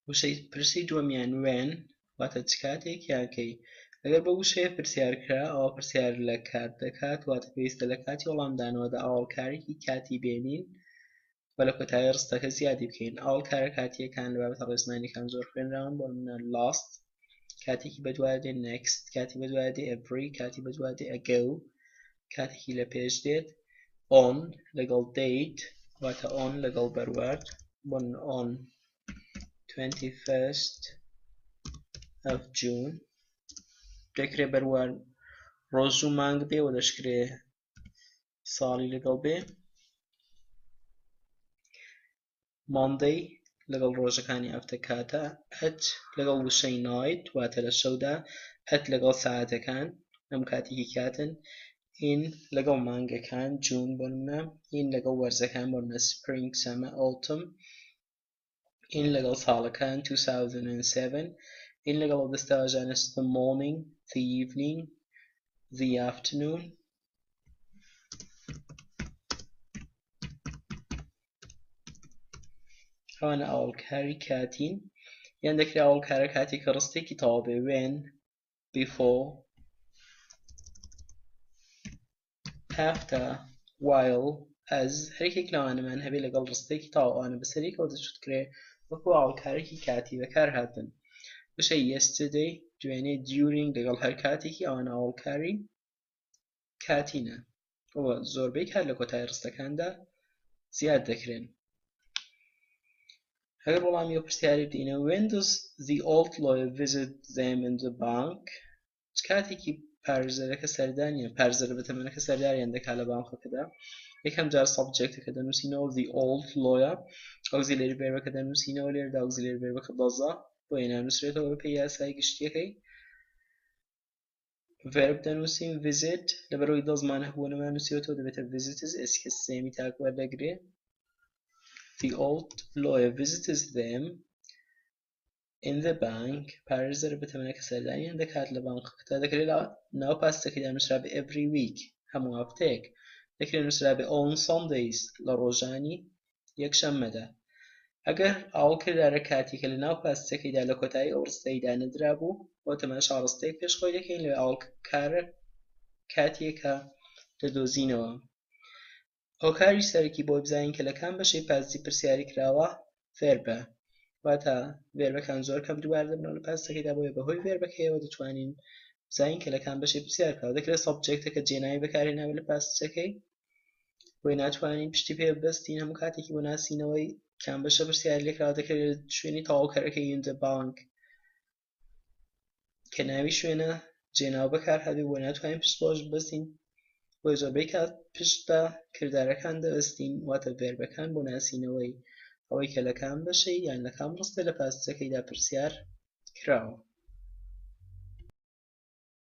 وشەی پرسی دووەمیان وێن واتە چ کاتێک یان کەی ئەگەر بە وشەیە پرسیار کرا ئەوە پرسیار لە کات دەکات واتە پێویستە لە کاتی وەڵامدانەوەدا ئاڵۆکارێکی کاتی بێنین و لە کۆتایی ڕستەکە زیادی بکەین ئاڵۆکارە کاتیەکان لە بابەتە ڕێزمانیەکان زۆر خوێنراون بۆ نمونە last کاتێکی بەدوایە دێت next کاتی بەدوایە دێت every کاتی بەدوایە دێت ago کاتێکی لە پێش دێت on لەگەڵ date واتە on لەگەڵ بەروەرد بۆن on 21st of June دەکرێت بەروەرد ڕۆژ و مانگ بێ و دەشکرێ ساڵی لەگەڵ بێ Monday لەگەڵ ڕۆژەکانی هەفتە کاتە at لەگەڵ وشەی night واتە لە شەودا at لەگەڵ ساعەتەکان ئەم کاتێکی کاتن in لەگەڵ مانگەکان June بۆ نمونە in لەگەڵ وەرزەکان بۆ نمونە spring summer autumn in لەگەڵ ساڵەکان 2007 in لەگەڵ دەستەواژانە the morning the evening the afternoon ئەوانە ئاڵۆکاری کاتین یان دەکرێت ئاڵۆکارە کاتی کە ڕستێکی تەواو بێ when before after while as هەرێکێک لەوانەمان هەبێت لەگەڵ ڕستێکی تەواو ئەوانە بەسەرێکەوە دەچوتکرێ وەکو ئاڵۆکارێکی کاتی بەکار هاتن وشەی yesterday دوێنێ during لەگەڵ هەر کاتێکی ئەوانە ئاڵۆکاری کاتینە ئەوە زۆربەی کات لە کۆتایی ڕستەکاندا زیاد دەکرێن ئەگەر وەڵامی ئەو پرسیارەی بدەینە when does the old lawyer visit them in the bank چ کاتێکی پارێزەرەکە سەردانیە پارێزەرە بەتەمەنەکە سەرداریان دەکات لە بانکەکەدا یەکەم جار سەبجەکتەکە دەنووسینەوە the old lawyer ئۆکزیلەری ڤێربەکە دەنووسینەوە لێرەدا ئۆکزیلەری ڤێربەکە دەزە بۆیە نانووسرێتەوە بەپێی یاسای گشتیەکەی verb دەنووسین visit لەبەرەوەی دەزمان هەبووە نەمانووسیەوەتەوە دەبێتە visitors ئێسکە سێمی تاک وەردەگرێ The old lawyer visits them in the bank پارێزەرە بەتەمەنەکە سەردانیان دەکات لە بانکەکەدا دەکرێت ناو پاستەکەیدا نووسرا بە every week هەموو هەفتەیەک دەکرێت نووسرا بە on Sundays لە ڕۆژانی یەکشەممەدا ئەگەر ئاڵۆکردارە کاتێکە لە ناو پاستەکەیدا لە کۆتایی ئەو ڕستەیدا نەدرابوو بۆ تەماشا ڕستەیەک پێشخۆی دەکەین لە ئاڵۆکارە کاتێکە دەدۆزینەوە هۆکاری سەرەکی بۆ بزانین کە لە کام بەشەی پاستی پرسیاری کراوە ڤێربە واتە ڤێربەکان زۆر کەم دووبار دەبنەوە لە پاستەکەیدا بۆیە بەهۆی ڤێربەکەیەوە دەتوانین بزانین کە لە کام بەشەی پرسیار کراوە دەکرێت سەبجەکتەکە جێناوی بەکارهێنابێت لە پاستەکەی بۆی ناتوانین پشتی پێ ببەستین هەموو کاتێکی بۆ ناسینەوەی کام بەشە پرسیار لێکراوە دەکرێت شوێنی تەواوکەرەکەی in the bank کە ناوی شوێنە جێناو بەکار هەبێت بۆ ناتوانین پشت بۆش ببەستین بۆی زۆربەی کات پشت بە کردارەکان دەبەستین واتە ڤێربەکان بۆ ناسینەوەی ئەوەی کە لە کام بەشەی یان لە کام ڕستە لە پاستەکەیدا پرسیار کراوە